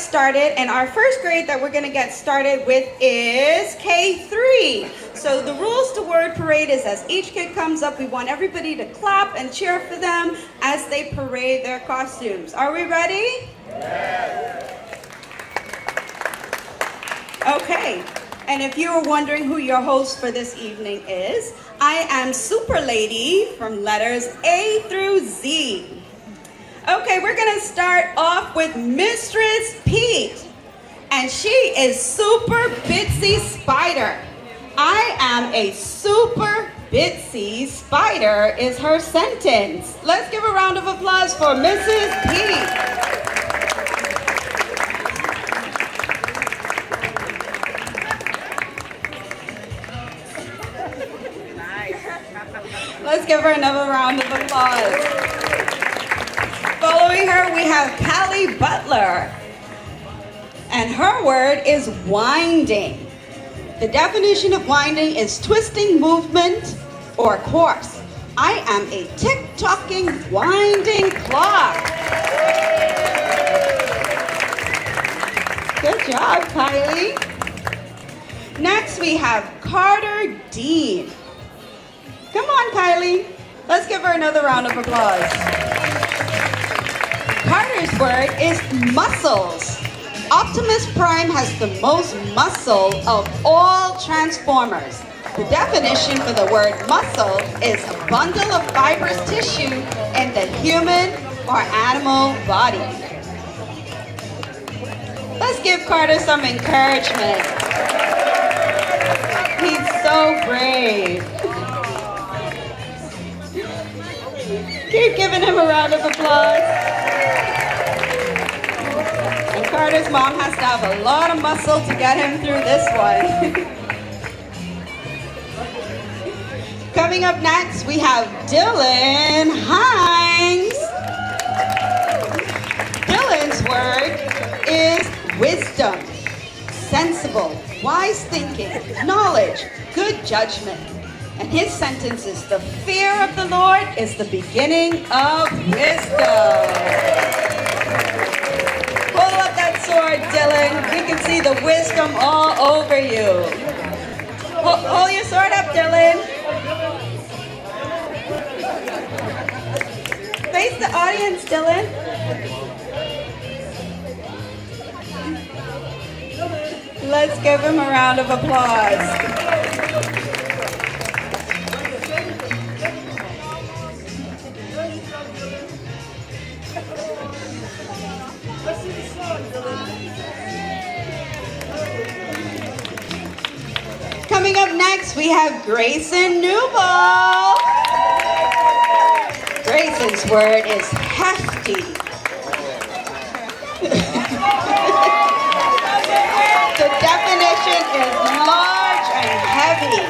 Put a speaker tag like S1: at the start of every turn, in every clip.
S1: get started, and our first grade that we're going to get started with is K3. So the rules to word parade is as each kid comes up, we want everybody to clap and cheer for them as they parade their costumes. Are we ready? Yes. Okay, and if you were wondering who your host for this evening is, I am Super Lady from letters A through Z. Okay, we're gonna start off with Mistress Pete, and she is Super Bitsy Spider. I am a super bitsy spider is her sentence. Let's give a round of applause for Mrs. Pete. Let's give her another round of applause. Following her, we have Callie Butler, and her word is winding. The definition of winding is twisting movement or course. I am a tick-tocking winding clock. Good job, Kylie. Next, we have Carter Dean. Come on, Kylie. Let's give her another round of applause. Carter's word is muscles. Optimus Prime has the most muscle of all Transformers. The definition for the word muscle is a bundle of fibrous tissue in the human or animal body. Let's give Carter some encouragement. He's so brave. Keep giving him a round of applause. And Carter's mom has to have a lot of muscle to get him through this one. Coming up next, we have Dylan Hines. Dylan's word is wisdom, sensible, wise thinking, knowledge, good judgment. And his sentence is, the fear of the Lord is the beginning of wisdom. Hold up that sword, Dylan. We can see the wisdom all over you. Hold your sword up, Dylan. Face the audience, Dylan. Let's give him a round of applause. Coming up next, we have Grayson Newball. Grayson's word is hefty. The definition is large and heavy.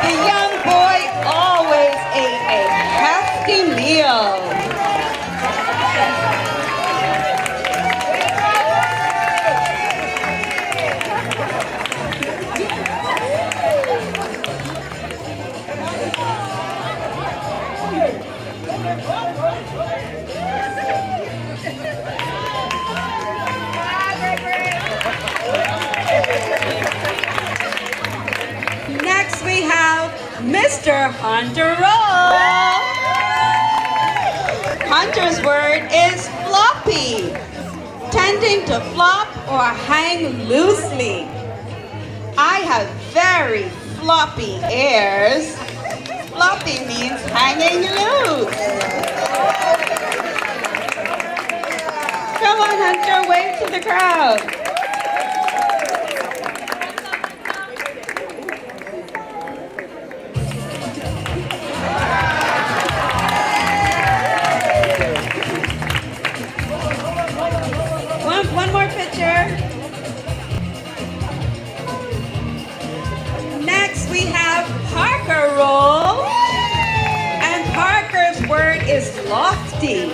S1: The young boy always ate a hefty meal. Next we have Mr. Hunter Roll. Hunter's word is floppy, tending to flop or hang loosely. I have very floppy ears. Floppy means hanging loose. Come on, Hunter, wave to the crowd. One more picture. Next we have Parker Roll. And Parker's word is lofty,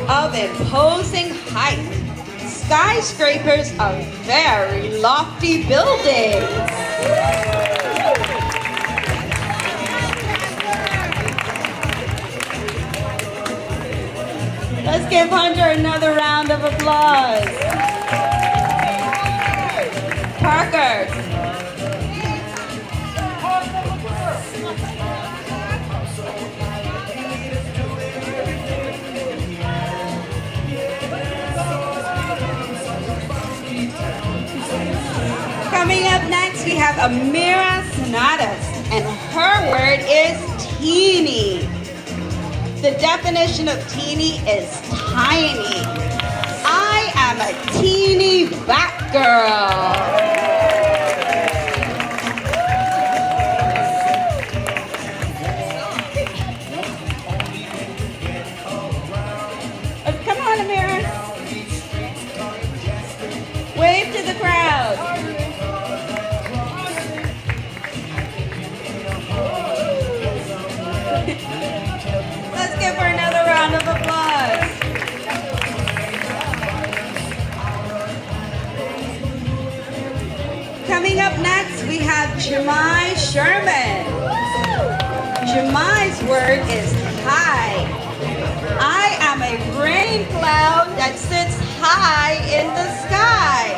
S1: of imposing height. Skyscrapers are very lofty buildings. Let's give Hunter another round of applause. Parker. Coming up next, we have Amira Sonatas, and her word is teeny. The definition of teeny is tiny. I am a teeny black girl. Come on, Amira. Wave to the crowd. Let's give her another round of applause. Coming up next, we have Jemai Sherman. Jemai's word is high. I am a rain cloud that sits high in the sky.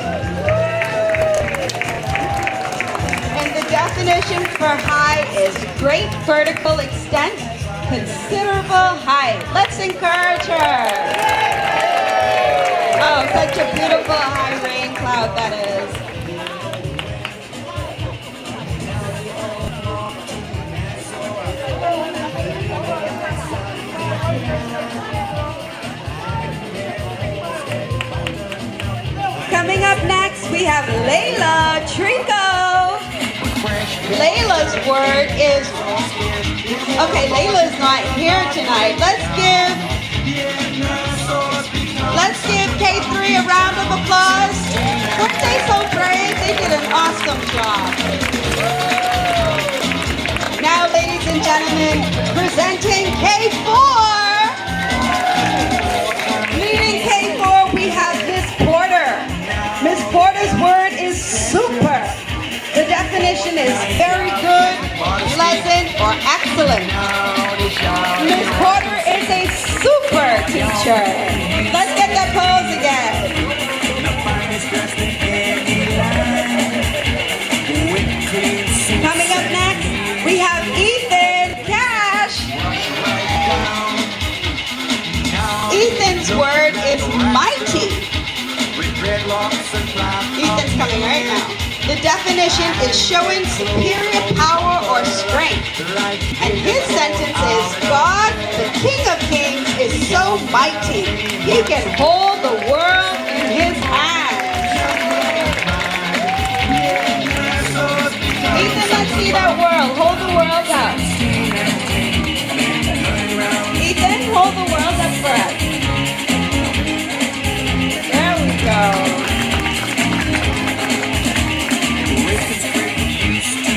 S1: And the definition for high is great vertical extent, considerable height. Let's encourage her. Oh, such a beautiful high rain cloud that is. Coming up next, we have Layla Trinko. Layla's word is, okay, Layla's not here tonight. Let's give K3 a round of applause. Weren't they so brave? They did an awesome job. Now, ladies and gentlemen, presenting K4. Leading K4, we have Miss Porter. Miss Porter's word is super. The definition is very good, pleasant, or excellent. Miss Porter is a super teacher. Let's get that pose again. Coming up next, we have Ethan Cash. Ethan's word is mighty. Ethan's coming right now. The definition is showing superior power or strength. And his sentence is, God, the King of Kings, is so mighty. He can hold the world in his hands. Ethan, let's see that world. Hold the world up. Ethan, hold the world up for us. There we go.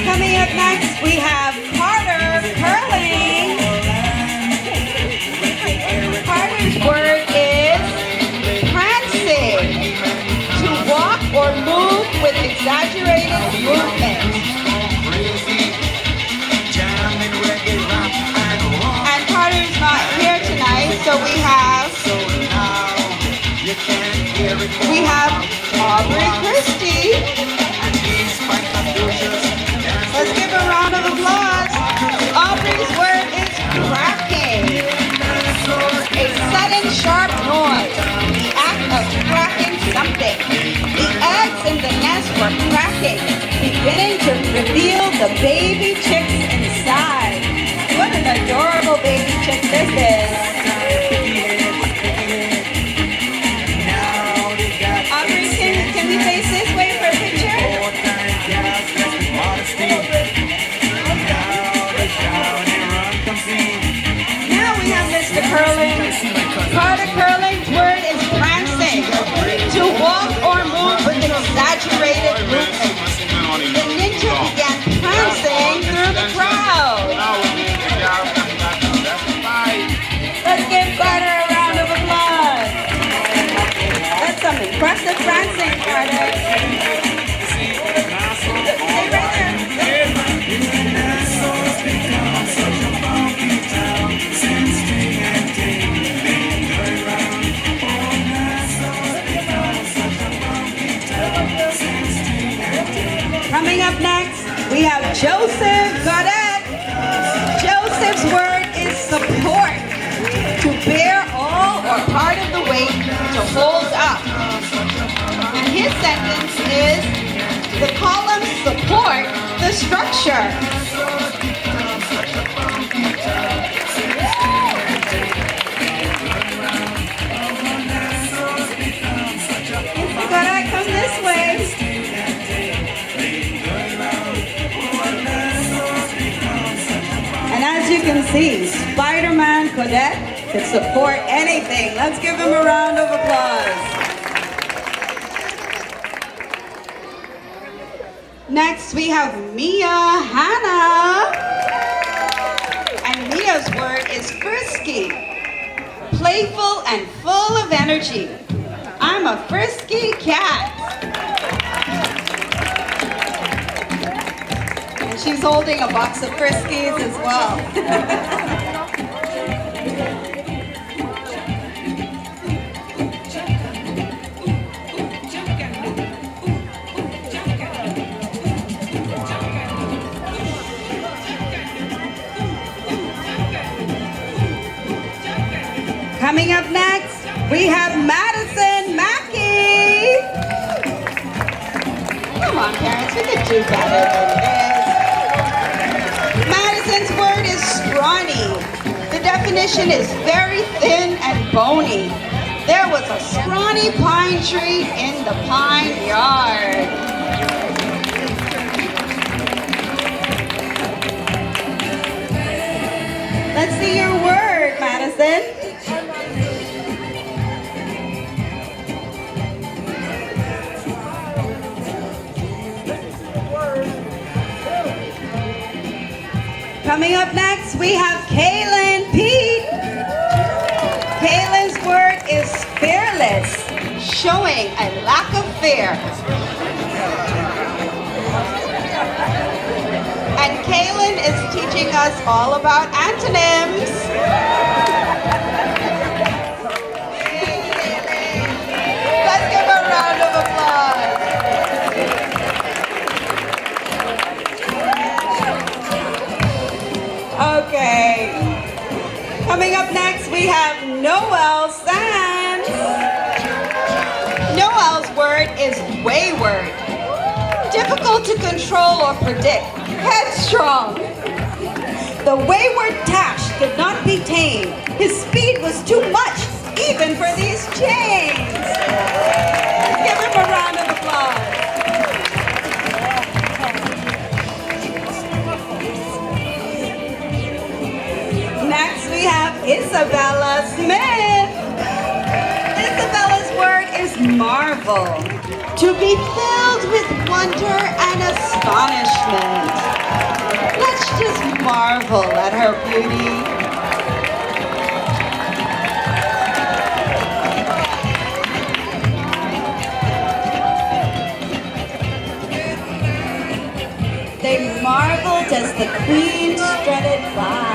S1: Coming up next, we have Carter Curling. Carter's word is prancing. To walk or move with exaggerated movement. And Carter's not here tonight, so we have Aubrey Christie. Let's give a round of applause. Aubrey's word is cracking. A sudden sharp noise. The act of cracking something. The eggs in the nest were cracking, beginning to reveal the baby chicks inside. What an adorable baby chick this is. Aubrey, can we face this way for a picture? Now we have Mr. Curling. Carter Curling's word is prancing. To walk or move with exaggerated movement. The ninja began prancing through the crowd. Let's give Carter a round of applause. That's some impressive prancing, Carter. Stay right there. picture. We gotta come this way. And as you can see, Spider-Man Cadet could support anything. Let's give him a round of applause. Next, we have Hanna. And Mia's word is frisky, playful and full of energy. I'm a frisky cat. And she's holding a box of Friskies as well. Coming up next, we have Madison Mackey. Come on, parents, we could do better than this. Madison's word is scrawny. The definition is very thin and bony. There was a scrawny pine tree in the pine yard. Let's see your word, Madison. Coming up next, we have Kaylin Pete. Kaylin's word is fearless, showing a lack of fear. And Kaylin is teaching us all about antonyms. Let's give a round of applause. Okay. Coming up next, we have Noelle Sands. Noelle's word is wayward, difficult to control or predict, headstrong. The wayward Tash could not be tamed. His speed was too much, even for these chains. Give him a round of applause. Next, we have Isabella Smith. Isabella's word is marvel, to be filled with wonder and astonishment. Let's just marvel at her beauty. They marveled as the queen strutted by.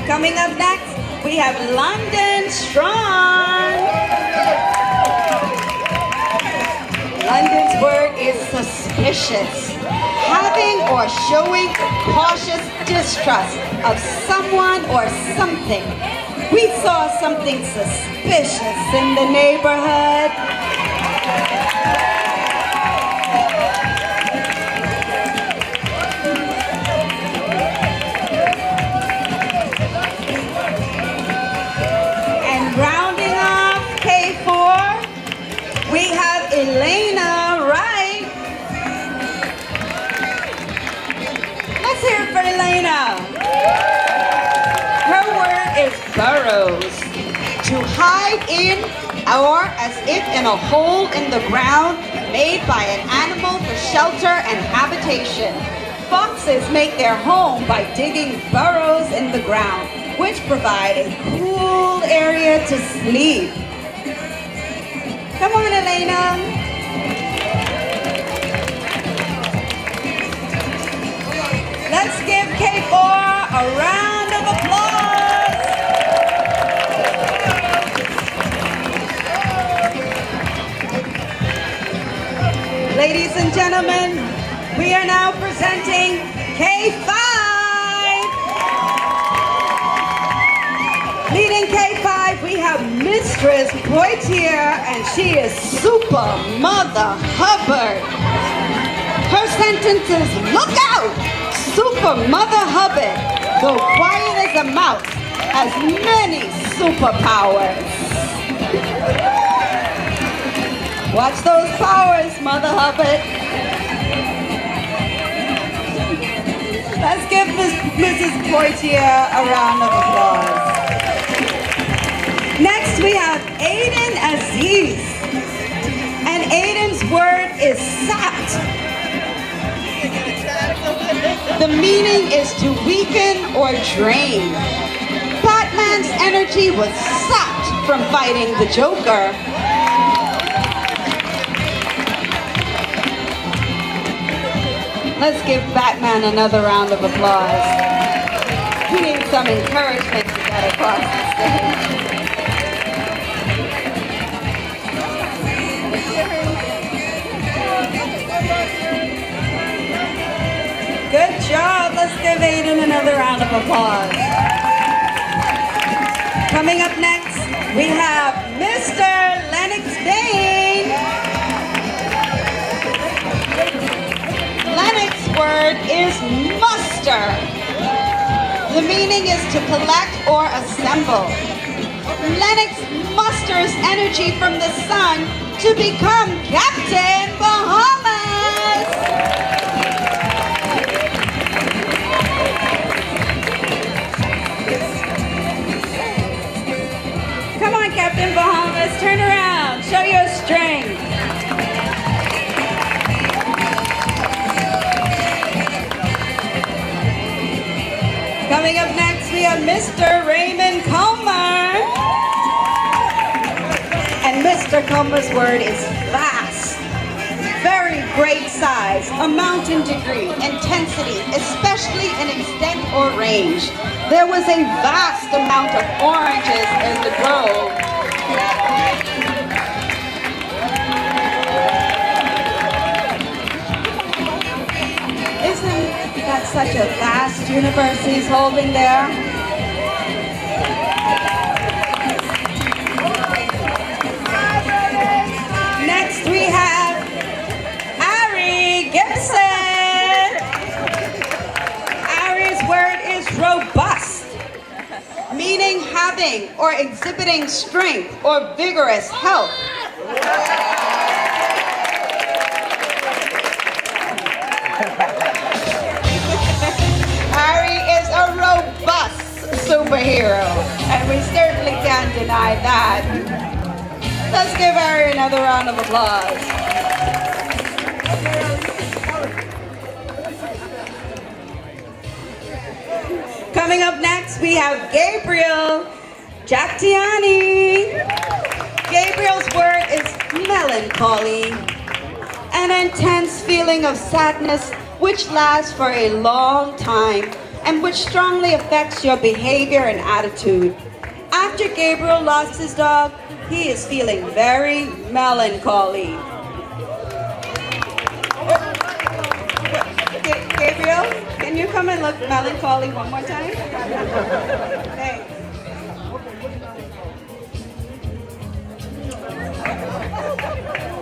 S1: Coming up next, we have London Strong. London's word is suspicious, having or showing cautious distrust of someone or something. We saw something suspicious in the neighborhood. Elena Wright. Let's hear it for Elena. Her word is burrows, to hide in or as if in a hole in the ground made by an animal for shelter and habitation. Foxes make their home by digging burrows in the ground, which provide a cool area to sleep. Come on, Elena. Let's give K4 a round of applause. Ladies and gentlemen, we are now presenting K5. Mistress Poitier, and she is Super Mother Hubbard. Her sentence is, look out! Super Mother Hubbard, though quiet as a mouse, has many superpowers. Watch those powers, Mother Hubbard. Let's give Mrs. Poitier a round of applause. Next we have Aiden Aziz. And Aiden's word is sapped. The meaning is to weaken or drain. Batman's energy was sapped from fighting the Joker. Let's give Batman another round of applause. He needs some encouragement to get across the stage. Good job. Let's give Aiden another round of applause. Coming up next, we have Mr. Lennox Dane. Lennox's word is muster. The meaning is to collect or assemble. Lennox musters energy from the sun to become Captain Bahamas. Come on, Captain Bahamas, turn around, show your strength. Coming up next, we have Mr. Raymond Comer. And Mr. Comer's word is vast. Very great size, a mountain degree, intensity, especially in extent or range. There was a vast amount of oranges in the grove. Isn't that such a vast universe he's holding there? Next we have Ari Gibson. Ari's word is robust, meaning having or exhibiting strength or vigorous health. Ari is a robust superhero, and we certainly can't deny that. Let's give Ari another round of applause. Coming up next, we have Gabriel Jactiani. Gabriel's word is melancholy, an intense feeling of sadness which lasts for a long time and which strongly affects your behavior and attitude. After Gabriel lost his dog, he is feeling very melancholy. Gabriel, can you come and look melancholy one more time? Thanks.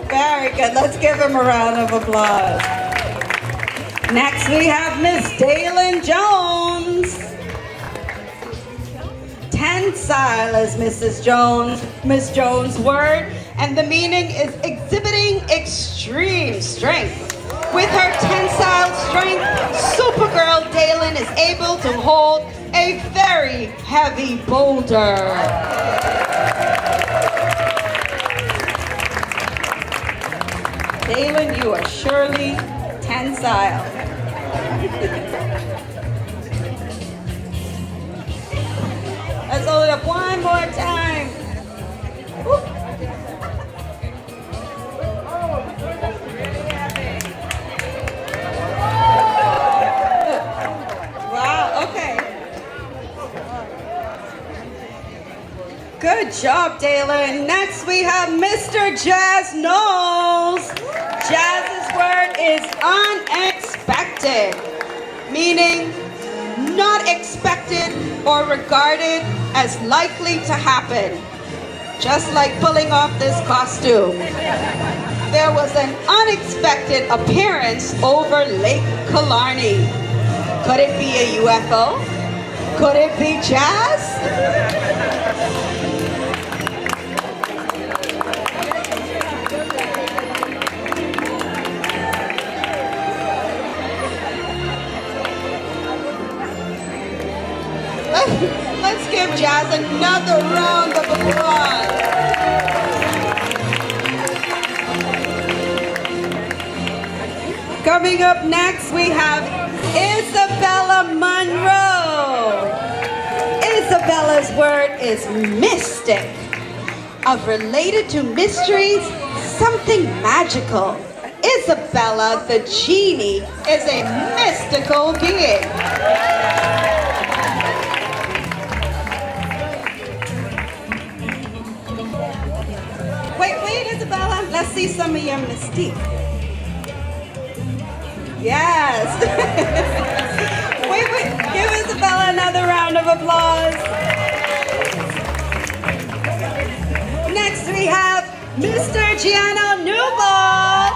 S1: Very good. Let's give him a round of applause. Next we have Miss Dalen Jones. Tensile is Mrs. Jones, Miss Jones' word, and the meaning is exhibiting extreme strength. With her tensile strength, Supergirl Dalen is able to hold a very heavy boulder. Dalen, you are surely tensile. Let's hold it up one more time. Woo. Wow, okay. Good job, Dalen. Next we have Mr. Jazz Knowles. Jazz's word is unexpected, meaning not expected or regarded as likely to happen. just like pulling off this costume. There was an unexpected appearance over Lake Killarney. Could it be a UFO? Could it be jazz? Let's give jazz another round of applause. Coming up next, we have Isabella Monroe. Isabella's word is mystic. Of related to mysteries, something magical. Isabella, the genie, is a mystical being. Wait, Isabella, let's see some of your mystique. Yes. wait, give Isabella another round of applause. Next we have Mr. Giano Newbold.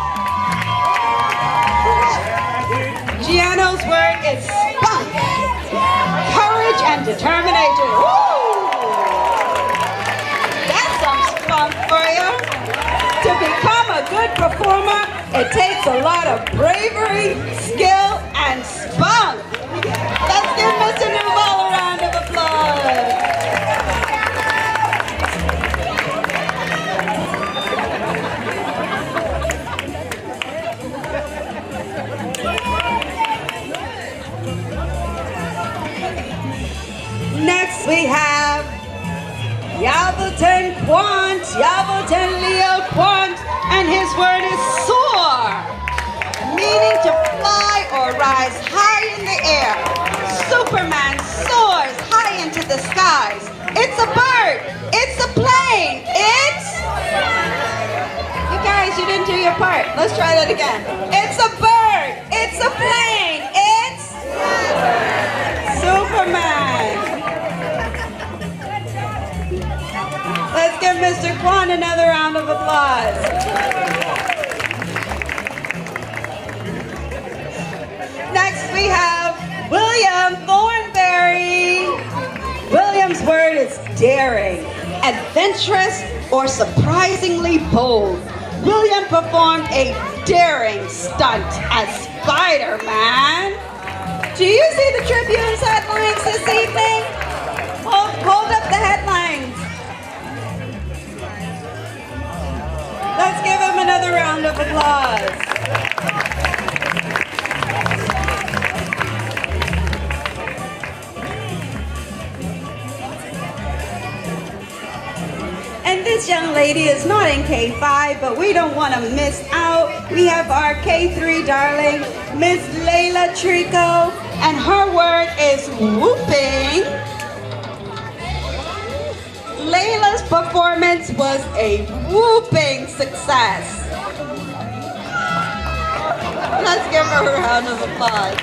S1: Giano's word is spunk, courage and determination. Woo! That's some spunk for you. To become a good performer, it takes a lot of bravery, skill, and spunk. Let's give Mr. Newbold a round of applause. Next we have Yableton Quant, Yableton Leo Quant, and his word is soar, meaning to fly or rise high in the air. Superman soars high into the skies. It's a bird, it's a plane, it's... You guys, you didn't do your part. Let's try that again. It's a bird, it's a plane, it's... Superman. Let's give Mr. Kwan another round of applause. Next we have William Thornberry. William's word is daring, adventurous, or surprisingly bold. William performed a daring stunt as Spider-Man. Do you see the Tribune's headlines this evening? Hold up the headlines. Let's give him another round of applause. And this young lady is not in K5, but we don't want to miss out. We have our K3 darling, Miss Layla Trico, and her word is whooping. Layla's performance was a whooping success. Let's give her a round of applause.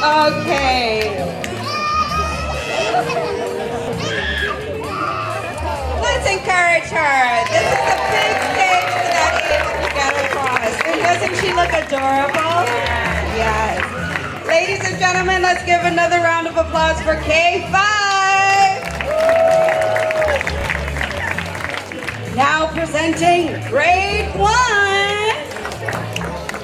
S1: Okay. Let's encourage her. This is a big stage for that age to get across. And doesn't she look adorable? Yes. Ladies and gentlemen, let's give another round of applause for K5. Now presenting grade 1.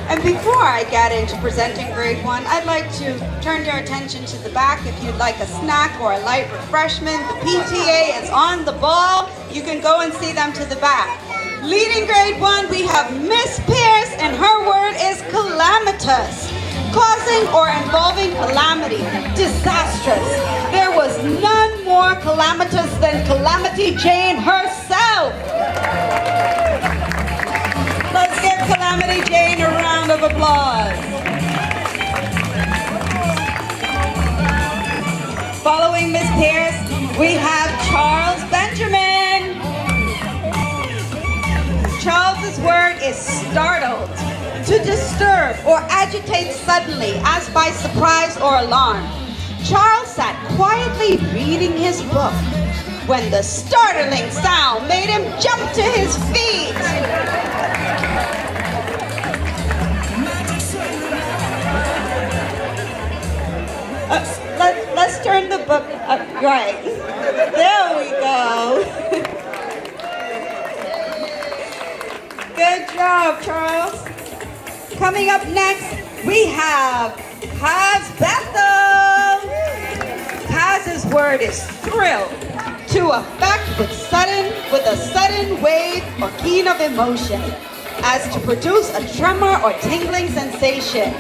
S1: And before I get into presenting grade 1, I'd like to turn your attention to the back. If you'd like a snack or a light refreshment, the PTA is on the ball. You can go and see them to the back. Leading grade 1, we have Miss Pierce, and her word is calamitous, causing or involving calamity, disastrous. There was none more calamitous than Calamity Jane herself. Let's give Calamity Jane a round of applause. Following Miss Pierce, we have Charles Benjamin. Charles's word is startled, to disturb or agitate suddenly, as by surprise or alarm. Charles sat quietly reading his book when the startling sound made him jump to his feet. Let's turn the book up, right. There we go. Good job, Charles. Coming up next, we have Kaz Bethel. Kaz's word is thrill, to affect with a sudden wave or keen of emotion, as to produce a tremor or tingling sensation.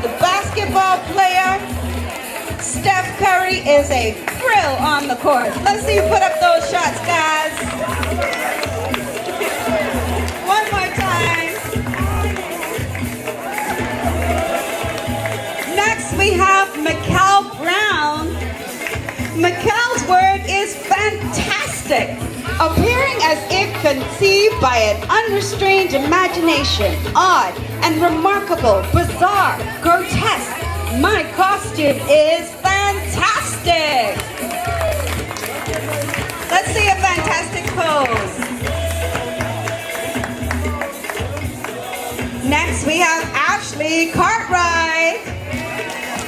S1: The basketball player, Steph Curry, is a thrill on the court. Let's see you put up those shots, guys. One more time. Next, we have Mikal Brown. Mikal's word is fantastic, appearing as if conceived by an unrestrained imagination, odd and remarkable, bizarre, grotesque. My costume is fantastic. Let's see a fantastic pose. Next, we have Ashley Cartwright.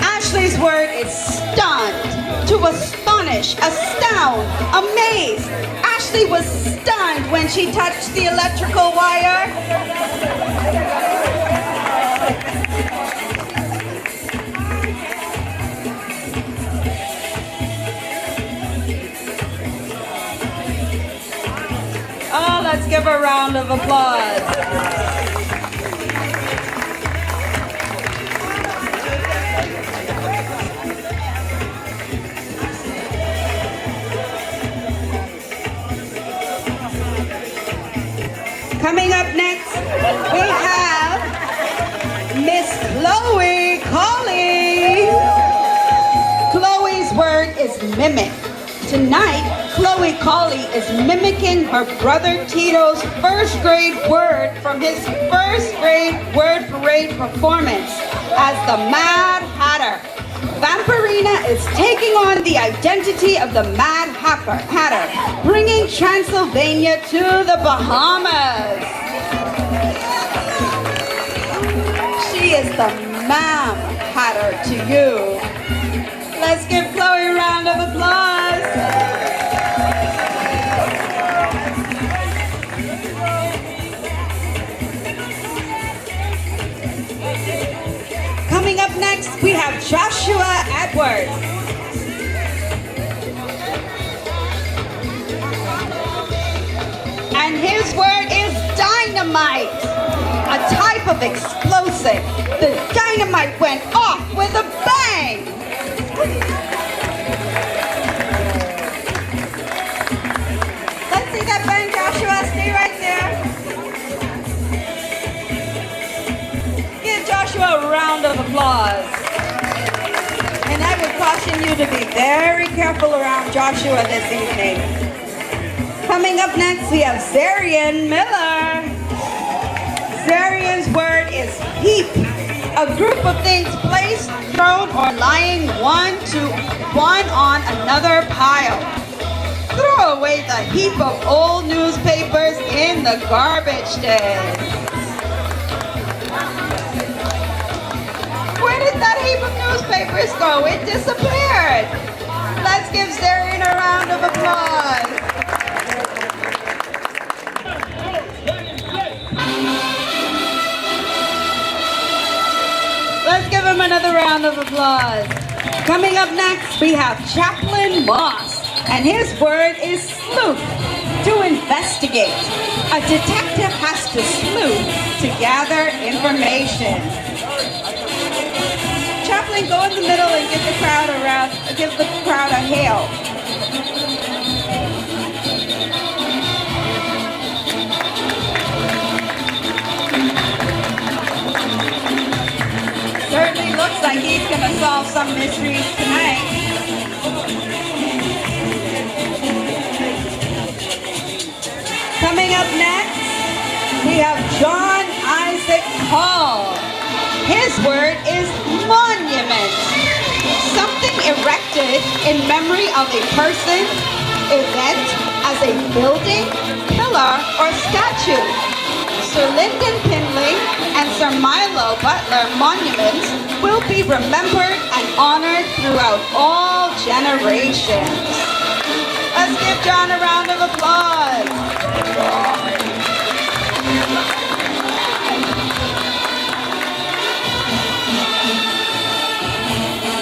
S1: Ashley's word is stunned, to astonish, astound, amaze. Ashley was stunned when she touched the electrical wire. Oh, let's give a round of applause. Coming up next, we have Miss Chloe Colley. Chloe's word is mimic. Tonight, Chloe Colley is mimicking her brother Tito's first grade word from his first grade word parade performance as the Mad Hatter. Vampirina is taking on the identity of the Mad Hatter, bringing Transylvania to the Bahamas. She is the Mad Hatter to you. Let's give Chloe a round of applause. Coming up next, we have Joshua Edwards. And his word is dynamite, a type of explosive. The dynamite went off with a bang. Let's see that bang, Joshua. Stay right there. Give Joshua a round of applause. And I would caution you to be very careful around Joshua this evening. Coming up next, we have Zarian Miller. Zarian's word is heap. A group of things placed, thrown, or lying one on another pile. Throw away the heap of old newspapers in the garbage day. Where did that heap of newspapers go? It disappeared. Let's give Zarian a round of applause. Let's give him another round of applause. Coming up next, we have Chaplain Moss, and his word is sleuth, to investigate. A detective has to sleuth to gather information. Chaplain, go in the middle and give the crowd a hail. Certainly looks like he's going to solve some mysteries tonight. Coming up next, we we have John Isaac Hall. His word is monument. Something erected in memory of a person, event, as a building, pillar, or statue. Sir Lyndon Pinley and Sir Milo Butler monuments will be remembered and honored throughout all generations. Let's give John a round of applause.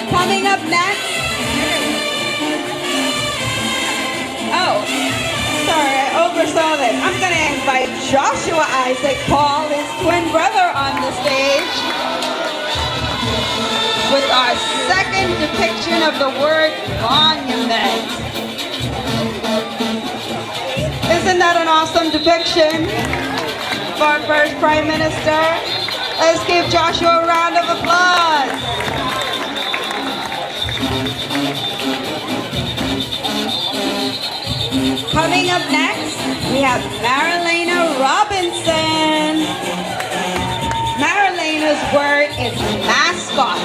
S1: Coming up next. Oh, sorry, I oversaw this. I'm going to invite Joshua Isaac Paul, his twin brother, on the stage with our second depiction of the word monument. Isn't that an awesome depiction for our first Prime Minister? Let's give Joshua a round of applause. Coming up next, we have Marilena Robinson. Marilena's word is mascot,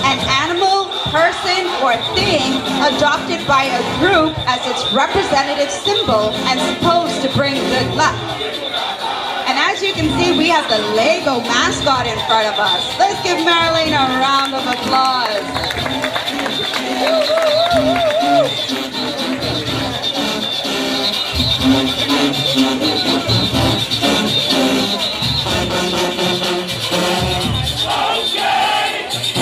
S1: an animal, person, or thing adopted by a group as its representative symbol and supposed to bring good luck. And as you can see, we have the Lego mascot in front of us. Let's give Marilena a round of applause.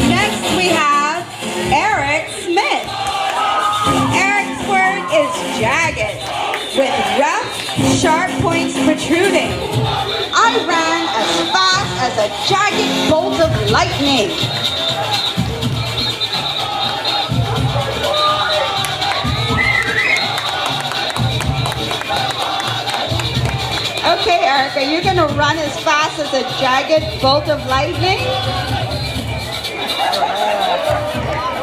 S1: Next we have Eric Smith. Eric's word is jagged, with rough, sharp points protruding. I ran as fast as a jagged bolt of lightning. Okay, Eric, are you going to run as fast as a jagged bolt of lightning?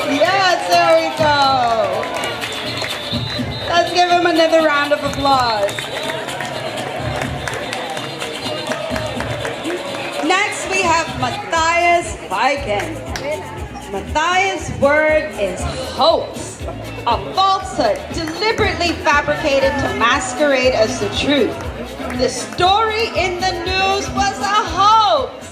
S1: Yes, there we go. Let's give him another round of applause. Next, we have Matthias Viken. Matthias' word is hoax, a falsehood deliberately fabricated to masquerade as the truth. The story in the news was a hoax.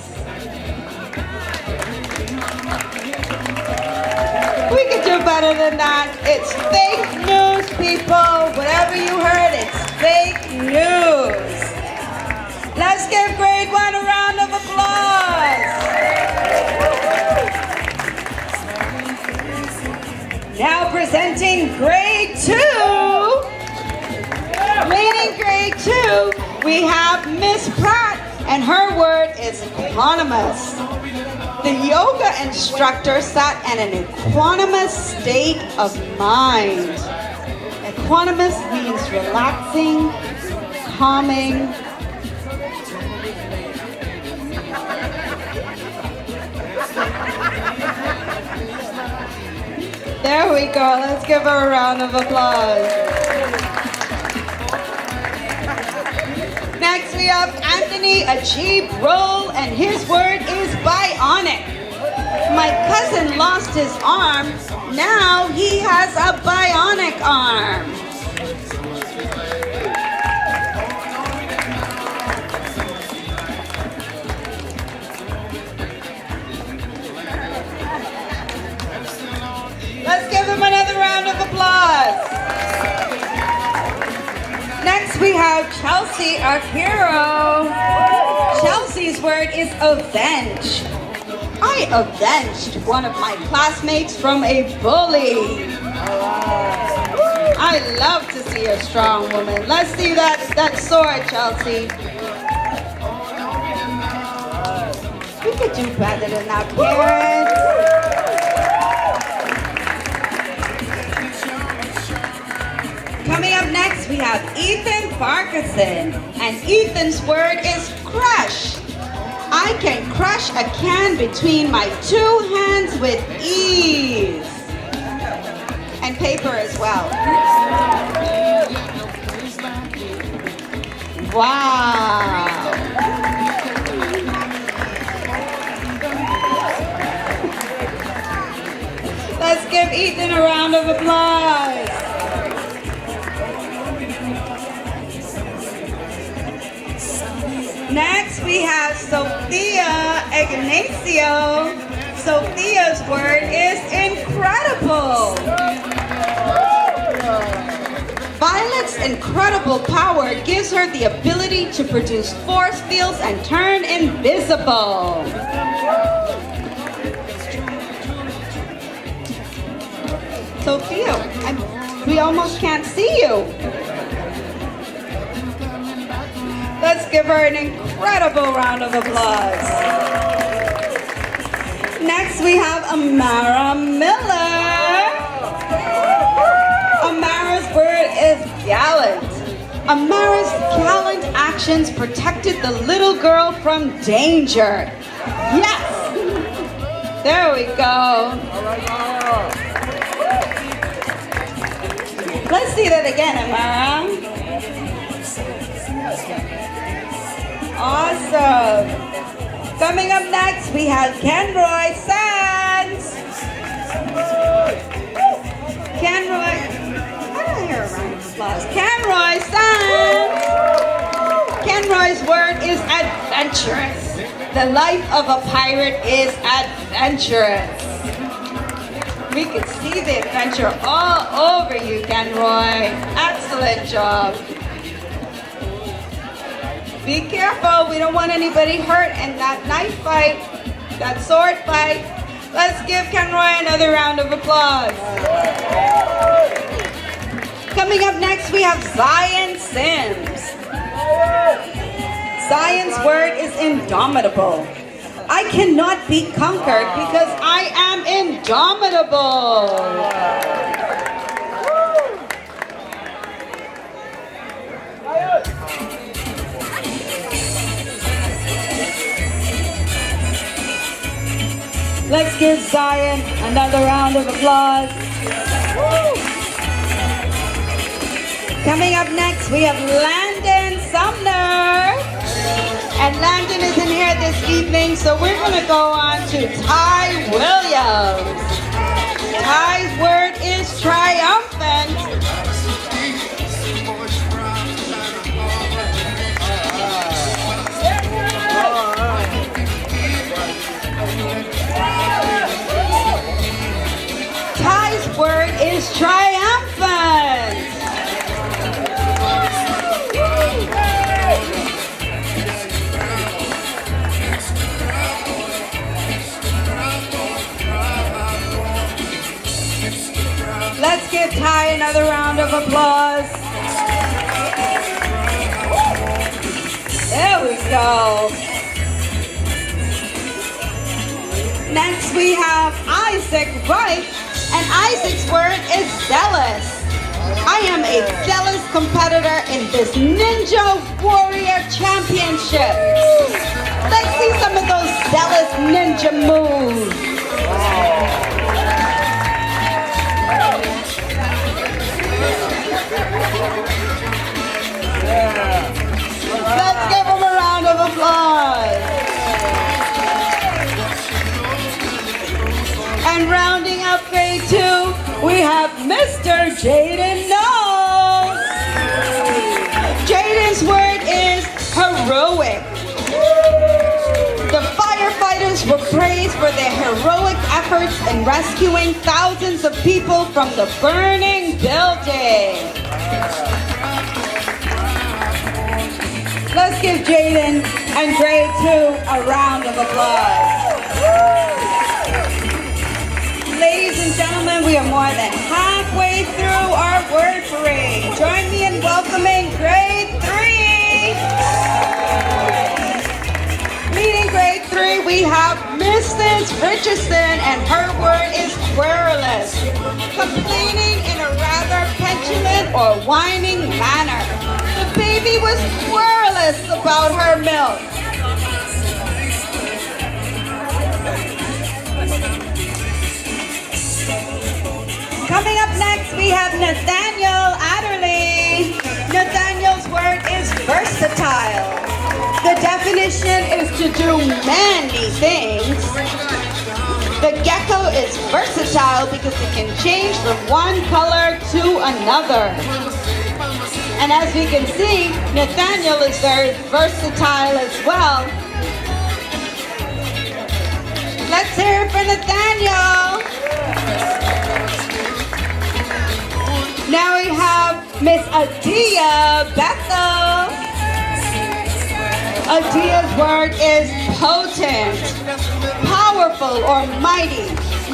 S1: We could do better than that. It's fake news, people. Whatever you heard, it's fake news. Let's give grade 1 a round of applause. Now presenting grade 2. Leading grade 2, we have Miss Pratt, and her word is equanimous. The yoga instructor sat in an equanimous state of mind. Equanimous means relaxing, calming. There we go. Let's give her a round of applause. Next we have Anthony Achieve Roll, and his word is bionic. My cousin lost his arm. Now he has a bionic arm. Let's give him another round of applause. Next we have Chelsea, our hero. Chelsea's word is avenge. I avenged one of my classmates from a bully. I love to see a strong woman. Let's see that sword, Chelsea. We could do better than that, parents. Coming up next, we have Ethan Farquharson, and Ethan's word is crush. I can crush a can between my 2 hands with ease. And paper as well. Wow. give Ethan a round of applause. Next, we have Sophia Ignacio. Sophia's word is incredible. Violet's incredible power gives her the ability to produce force fields and turn invisible. Sophia, we almost can't see you. Let's give her an incredible round of applause. Next, we have Amara Miller. Amara's word is gallant. Amara's gallant actions protected the little girl from danger. Yes! There we go. Let's see that again, Amara. Awesome. Coming up next, we have Kenroy Sands. Kenroy, I don't hear a round of applause. Kenroy Sands. Kenroy's word is adventurous. The life of a pirate is adventurous. We can see the adventure all over you, Kenroy. Excellent job. Be careful, we don't want anybody hurt in that knife fight, that sword fight. Let's give Kenroy another round of applause. Coming up next, we have Zion Sims. Zion's word is indomitable. I cannot be conquered because I am indomitable. Let's give Zion another round of applause. Coming up next, we have Landon Sumner. And Landon isn't here this evening, so we're going to go on to Ty Williams. Ty's word is triumphant. Ty's word is triumphant. Let's give Ty another round of applause. There we go. Next we have Isaac Wright, and Isaac's word is zealous. I am a zealous competitor in this Ninja Warrior Championship. Let's see some of those zealous ninja moves. Let's give him a round of applause. And rounding up grade 2, we have Mr. Jaden Knowles. Jaden's word is heroic. The firefighters were praised for their heroic efforts in rescuing thousands of people from the burning building. Let's give Jaden and grade 2 a round of applause. Ladies and gentlemen, we are more than halfway through our word parade. Join me in welcoming grade 3. Leading grade 3, we have Mrs. Richardson, and her word is querulous. Complaining in a rather petulant or whining manner. The baby was querulous about her milk. Coming up next, we have Nathaniel Adderley. Nathaniel's word is versatile. The definition is to do many things. The gecko is versatile because it can change from one color to another. And as we can see, Nathaniel is very versatile as well. Let's hear it for Nathaniel. Now we have Miss Adia Bethel. Adia's word is potent, powerful, or mighty.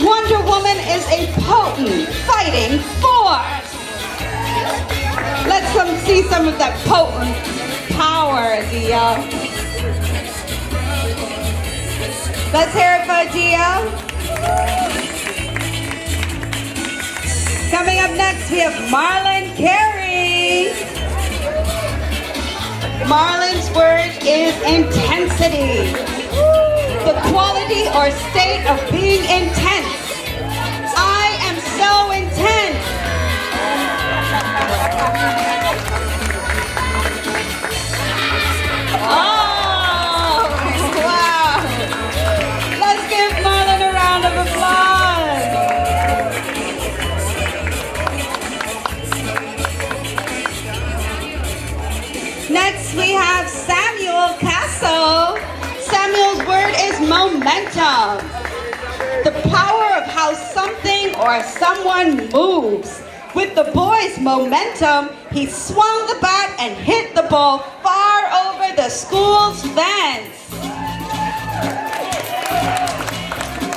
S1: Wonder Woman is a potent, fighting force. Let's see some of that potent power, Adia. Let's hear it for Adia. Coming up next, we have Marlon Carey. Marlon's word is intensity. The quality or state of being intense. I am so intense. Oh, wow. Let's give Marlon a round of applause. Next, we have Samuel Castle. Samuel's word is momentum. The power of how something or someone moves. With the boy's momentum, he swung the bat and hit the ball far over the school's fence.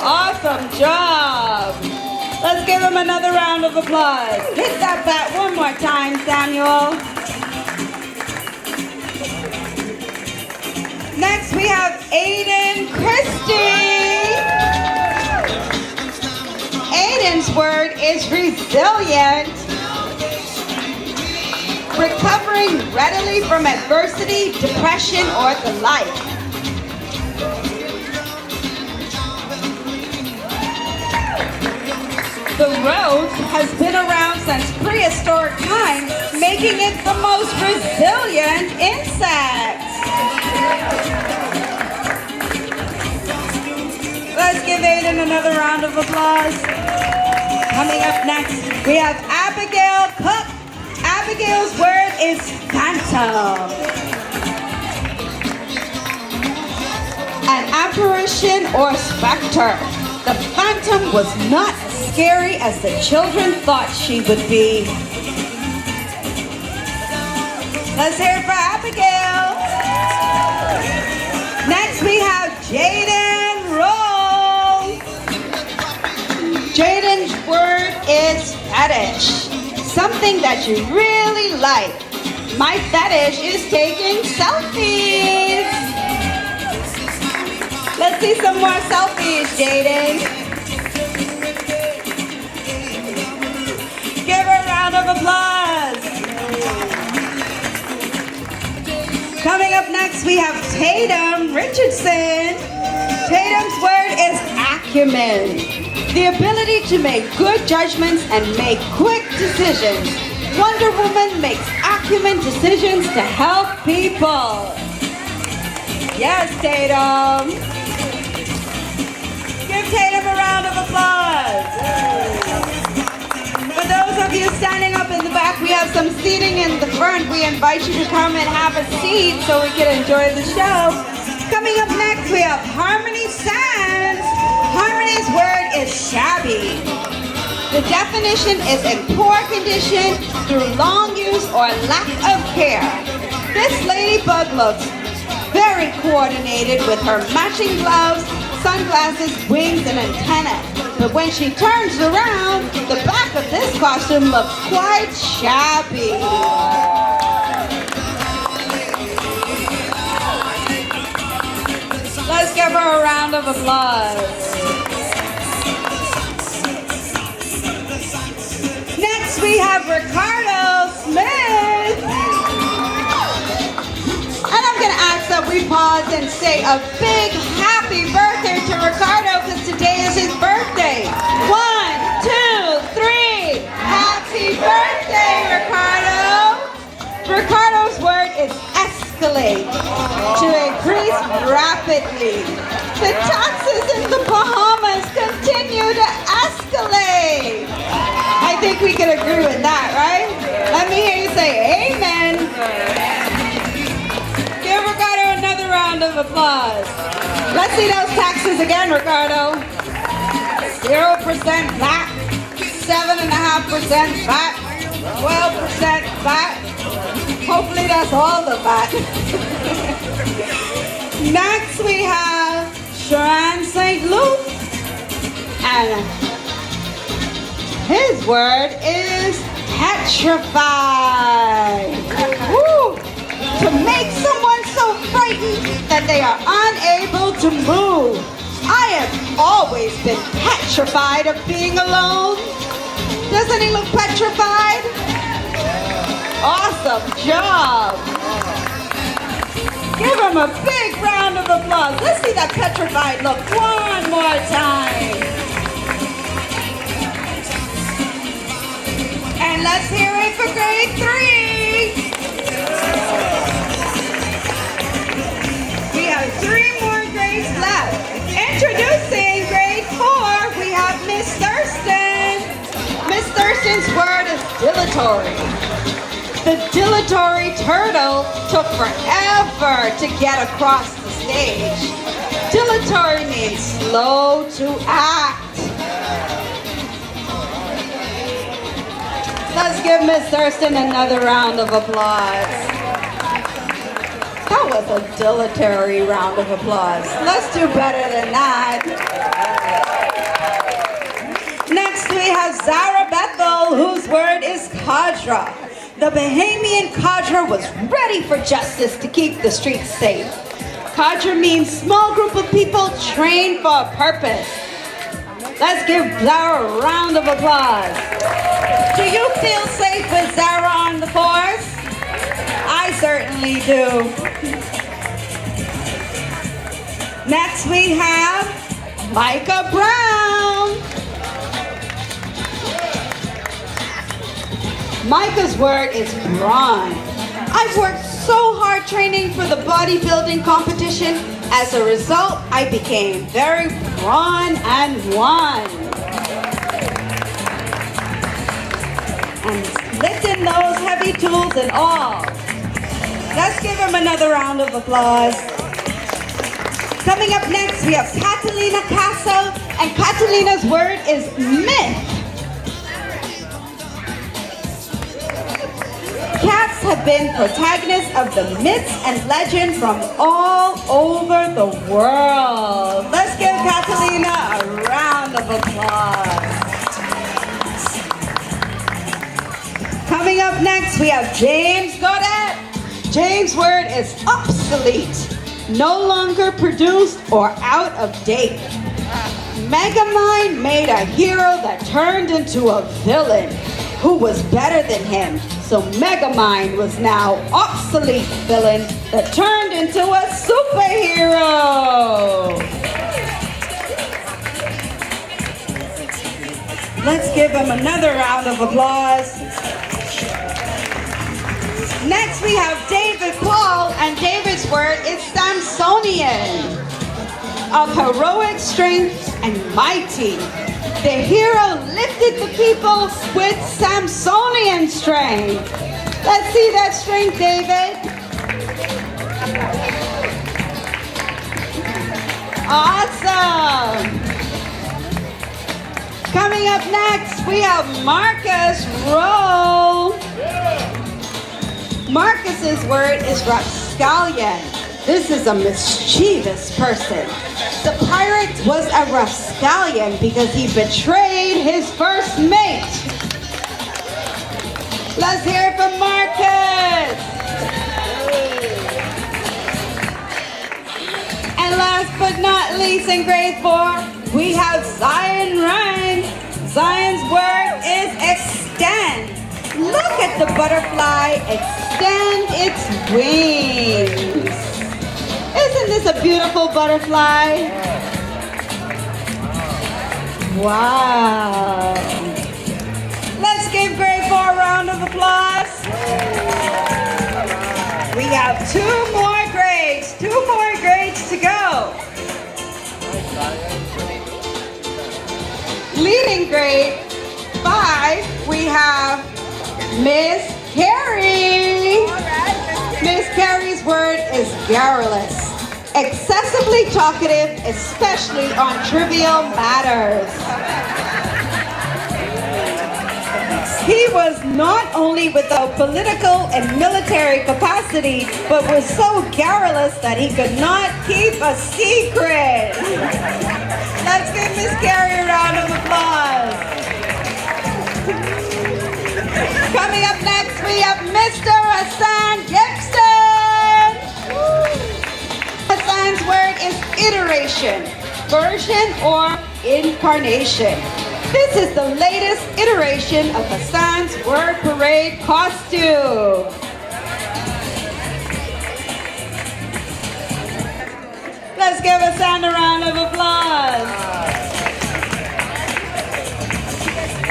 S1: Awesome job. Let's give him another round of applause. Hit that bat one more time, Samuel. Next, we have Aiden Christie. Aiden's word is resilient. Recovering readily from adversity, depression, or the like. The rose has been around since prehistoric times, making it the most resilient insect. Let's give Aiden another round of applause. Coming up next, we have Abigail Cook. Abigail's word is phantom. An apparition or specter. The phantom was not as scary as the children thought she would be. Let's hear it for Abigail. Next we have Jaden Rose. Jaden's word is fetish. Something that you really like. My fetish is taking selfies. Let's see some more selfies, Jaden. Give her a round of applause. Coming up next, we have Tatum Richardson. Tatum's word is acumen. The ability to make good judgments and make quick decisions. Wonder Woman makes acumen decisions to help people. Yes, Tatum. Give Tatum a round of applause. For those of you standing up in the back, we have some seating in the front. We invite you to come and have a seat so we can enjoy the show. Coming up next, we have Harmony Sands. Harmony's word is shabby. The definition is in poor condition through long use or lack of care. This ladybug looks very coordinated with her matching gloves, sunglasses, wings, and antennae. But when she turns around, the back of this costume looks quite shabby. Let's give her a round of applause. Next we have Ricardo Smith. And I'm going to ask that we pause and say a big happy birthday to Ricardo because today is his birthday. 1, 2, 3. Happy birthday, Ricardo. Ricardo's word is escalate, to increase rapidly. The taxes in the Bahamas continue applause. Let's see those taxes again, Ricardo. 0% VAT, 7.5% VAT, 12% VAT. Hopefully that's all the VAT. Next we have Sharon St. Luke. And his word is petrified. Woo! To make someone so frightened that they are unable to move. I have always been petrified of being alone. Doesn't he look petrified? Awesome job. Give him a big round of applause. Let's see that petrified look one more time. And let's hear it for grade 3. We have 3 more grades left. Introducing grade 4, we have Miss Thurston. Miss Thurston's word is dilatory. The dilatory turtle took forever to get across the stage. Dilatory means slow to act. Let's give Miss Thurston another round of applause. That was a dilatory round of applause. Let's do better than that. Next we have Zara Bethel, whose word is Kadra. The Bahamian Kadra was ready for justice to keep the streets safe. Kadra means small group of people trained for a purpose. Let's give Zara a round of applause. Do you feel safe with Zara on the course? I certainly do. Next we have Micah Brown. Micah's word is brawn. I've worked so hard training for the bodybuilding competition. As a result, I became very brawn and won. And lifting those heavy tools and all. Let's give him another round of applause. Coming up next, we have Catalina Casso, and Catalina's word is myth. Cats have been protagonists of the myths and legends from all over the world. Let's give Catalina a round of applause. Coming up next, we have James Godet. James' word is obsolete, no longer produced or out of date. Megamind made a hero that turned into a villain who was better than him. So Megamind was now obsolete villain that turned into a superhero. Let's give him another round of applause. Next we have David Paul, and David's word is Samsonian. Of heroic strength and mighty. The hero lifted the people with Samsonian strength. Let's see that strength, David. Awesome. Coming up next, we have Marcus Rowe. Marcus's word is rapscallion. This is a mischievous person. The pirate was a rapscallion because he betrayed his first mate. Let's hear it from Marcus. And last but not least, in grade 4, we have Zion Ryan. Zion's word is extend. Look at the butterfly extend its wings. Isn't this a beautiful butterfly? Wow. Let's give grade 4 a round of applause. We have 2 more grades to go. Leading grade 5, we have Miss Carrie. Miss Carrie's word is garrulous. excessively talkative, especially on trivial matters. He was not only without political and military capacity, but was so garrulous that he could not keep a secret. Let's give Miss Carrie a round of applause. Coming up next, we have Mr. Hassan Gibson. Hassan's word is iteration, version, or incarnation. This is the latest iteration of Hassan's word parade costume. Let's give Hassan a round of applause.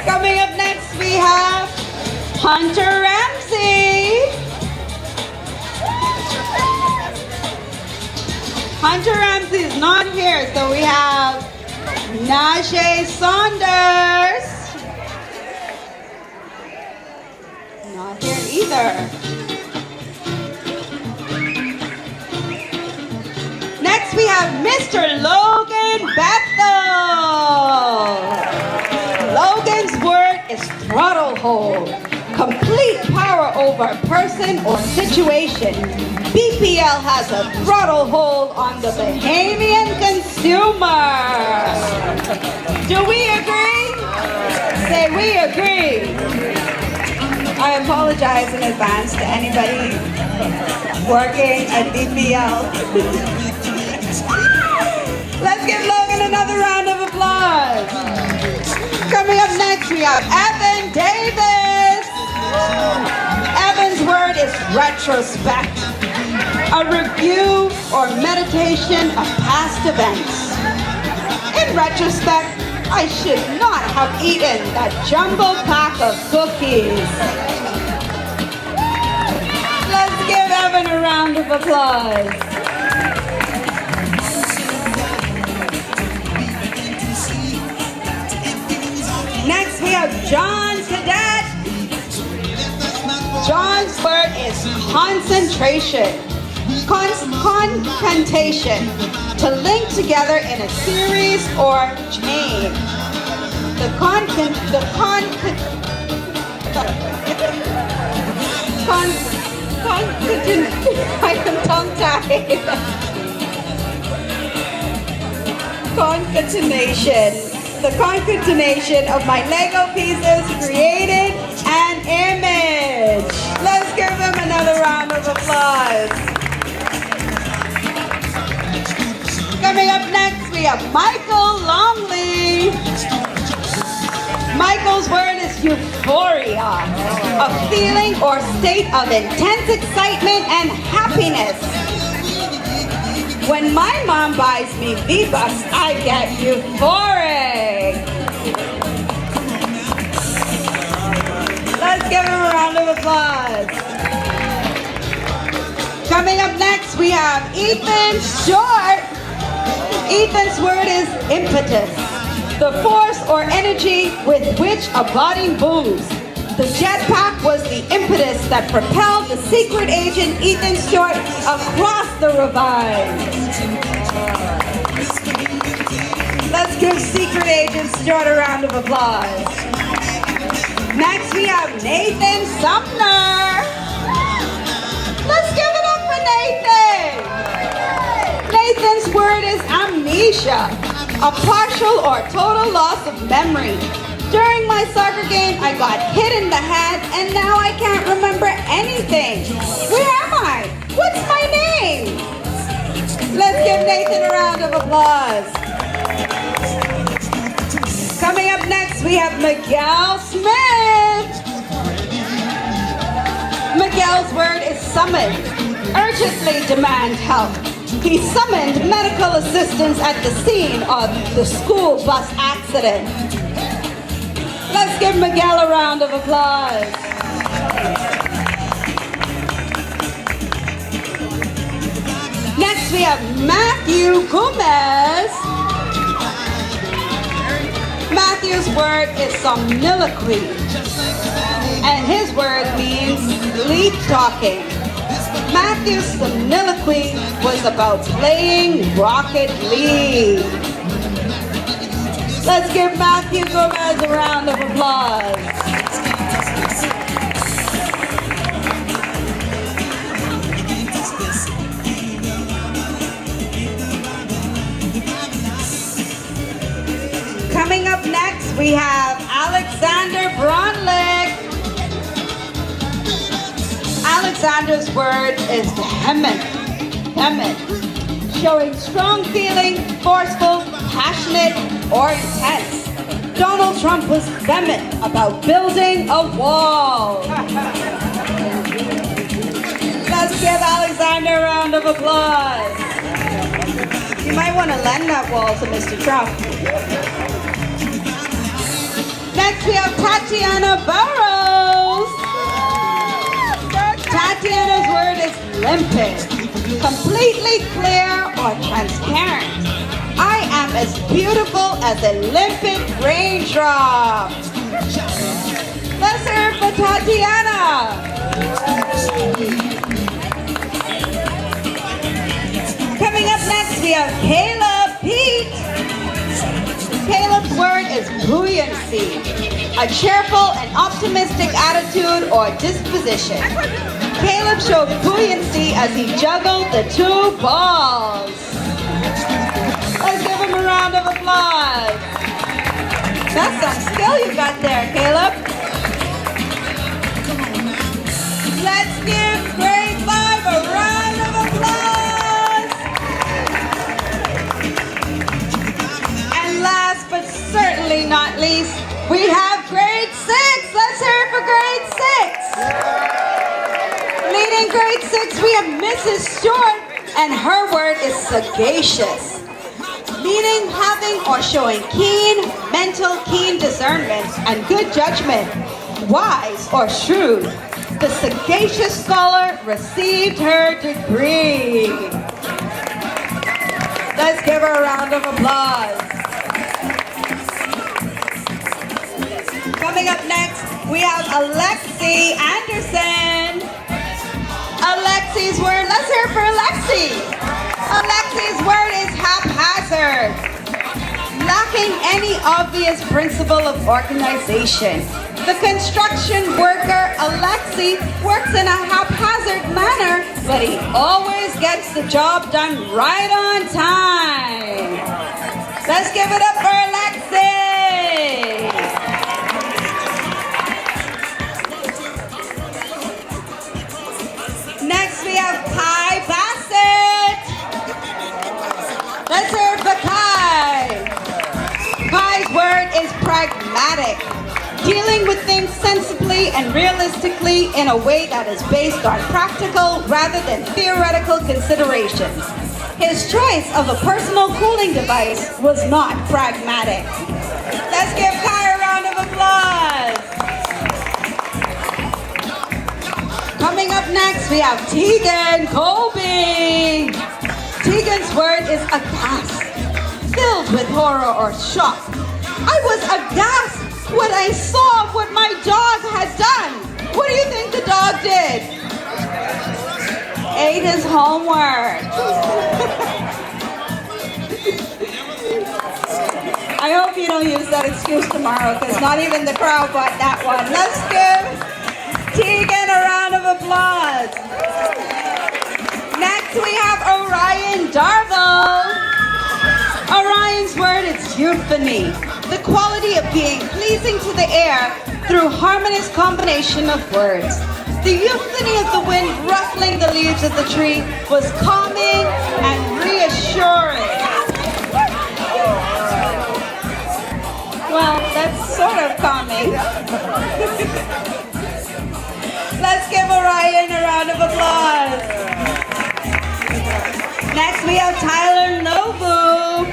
S1: Coming up next, we have Hunter Ramsey. Hunter Ramsey is not here, so we have Najee Saunders. Not here either. Next we have Mr. Logan Bethel. Logan's word is throttle hold. Complete power over a person or situation. BPL has a throttle hold on the Bahamian consumer. Do we agree? Say we agree. I apologize in advance to anybody working at BPL. Let's give Logan another round of applause. Coming up next, we have Evan Davis. Evan's word is retrospect. A review or meditation of past events. In retrospect, I should not have eaten that jumbo pack of cookies. Let's give Evan a round of applause. Next we have John Cadet. John's word is concentration. Concantation, to link together in a series or chain. I am tongue-tied. The concatenation of my Lego pieces created an image. Let's give them another round of applause. Coming up next, we have Michael Longley. Michael's word is euphoria, a feeling or state of intense excitement and happiness. When my mom buys me V-Bucks, I get euphoric. Let's give him a round of applause. Coming up next, we have Ethan Short. Ethan's word is impetus, the force or energy with which a body moves. The jetpack was the impetus that propelled the secret agent Ethan Short across the ravine. Let's give secret agent Short a round of applause. Next we have Nathan Sumner. Let's give it up for Nathan. Nathan's word is amnesia, a partial or total loss of memory. During my soccer game, I got hit in the head and now I can't remember anything. Where am I? What's my name? Let's give Nathan a round of applause. Coming up next, we have Miguel Smith. Miguel's word is summoned. Urgently demand help. He summoned medical assistance at the scene of the school bus accident. Let's give Miguel a round of applause. Next we have Matthew Gomez. Matthew's word is soliloquy, and his word means lead talking. Matthew's soliloquy was about playing Rocket League. Let's give Matthew Gomez a round of applause. Coming up next, we have Alexander Bronlick. Alexander's word is vehement, showing strong feeling, forceful, passionate, or intense. Donald Trump was vehement about building a wall. Let's give Alexander a round of applause. You might want to lend that wall to Mr. Trump. Next, we have Tatiana Burrows. Tatiana's word is limpid, completely clear or transparent. I am as beautiful as a limpid raindrop. Let's hear it for Tatiana. Coming up next, we have Caleb Pete. Caleb's word is buoyancy, a cheerful and optimistic attitude or disposition. Caleb showed buoyancy as he juggled the two balls. Let's give him a round of applause. That's some skill you got there, Caleb. Let's give grade 5 a round of applause. And last but certainly not least, we have grade 6. Let's hear it for grade 6. Leading grade 6, we have Mrs. Stewart, and her word is sagacious, meaning having or showing keen discernment and good judgment, wise or shrewd. The sagacious scholar received her degree. Let's give her a round of applause. Coming up next, we have Alexi Anderson. Alexi's word, let's hear it for Alexi. Alexi's word is haphazard, lacking any obvious principle of organization. The construction worker, Alexi, works in a haphazard manner, but he always gets the job done right on time. Let's give it up for Alexi. Next, we have Kai Bassett. Let's hear it for Kai. Kai's word is pragmatic, dealing with things sensibly and realistically in a way that is based on practical rather than theoretical considerations. His choice of a personal cooling device was not pragmatic. Let's give Kai a round of applause. Coming up next, we have Tegan Colby. Tegan's word is aghast, filled with horror or shock. I was aghast when I saw what my dog had done. What do you think the dog did? Ate his homework. I hope you don't use that excuse tomorrow, because not even the crowd got that one. Let's give Tegan a round of applause. Next we have Orion Darville. Orion's word is euphony, the quality of being pleasing to the ear through harmonious combination of words. The euphony of the wind ruffling the leaves of the tree was calming and reassuring. Well, that's sort of calming. Let's give Orion a round of applause. Next we have Tyler Nobu.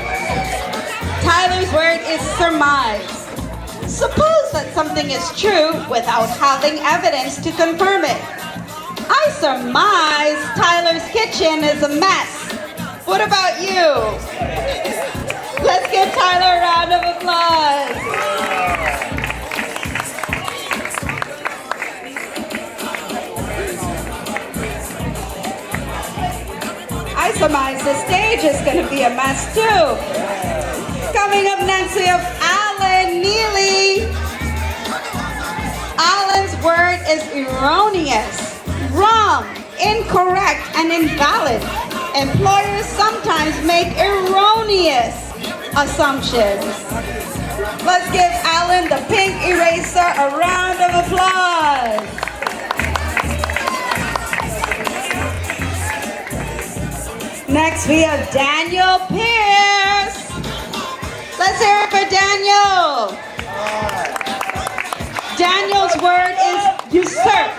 S1: Tyler's word is surmise. Suppose that something is true without having evidence to confirm it. I surmise Tyler's kitchen is a mess. What about you? Let's give Tyler a round of applause. maximize the stage. It's going to be a mess too. Coming up next, we have Alan Neely. Alan's word is erroneous, wrong, incorrect, and invalid. Employers sometimes make erroneous assumptions. Let's give Alan the pink eraser a round of applause. Next, we have Daniel Pierce. Let's hear it for Daniel. Daniel's word is usurp.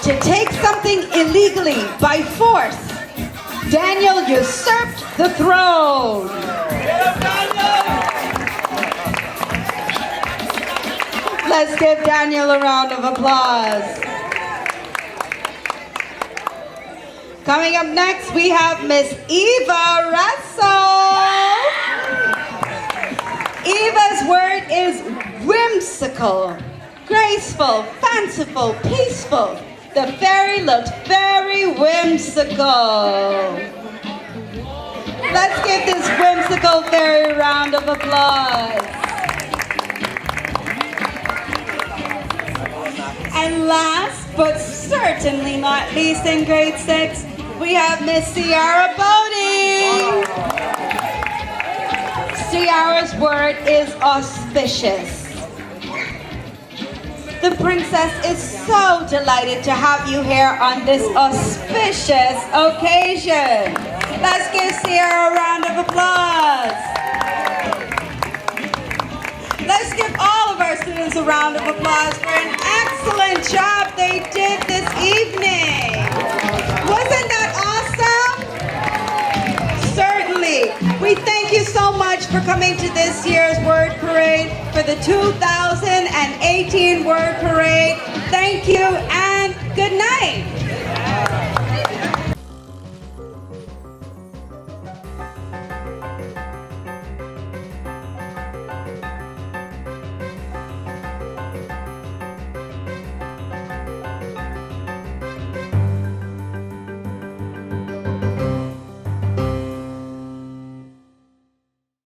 S1: To take something illegally by force. Daniel usurped the throne. Let's give Daniel a round of applause. Coming up next, we have Miss Eva Russell. Eva's word is whimsical, graceful, fanciful, peaceful. The fairy looked very whimsical. Let's give this whimsical fairy a round of applause. And last, but certainly not least in grade 6, we have Miss Ciara Bodie. Ciara's word is auspicious. The princess is so delighted to have you here on this auspicious occasion. Let's give Ciara a round of applause. Let's give all of our students a round of applause for an excellent job they did this evening. Wasn't that awesome? Certainly. We thank you so much for coming to this year's Word Parade, for the 2018 Word Parade. Thank you.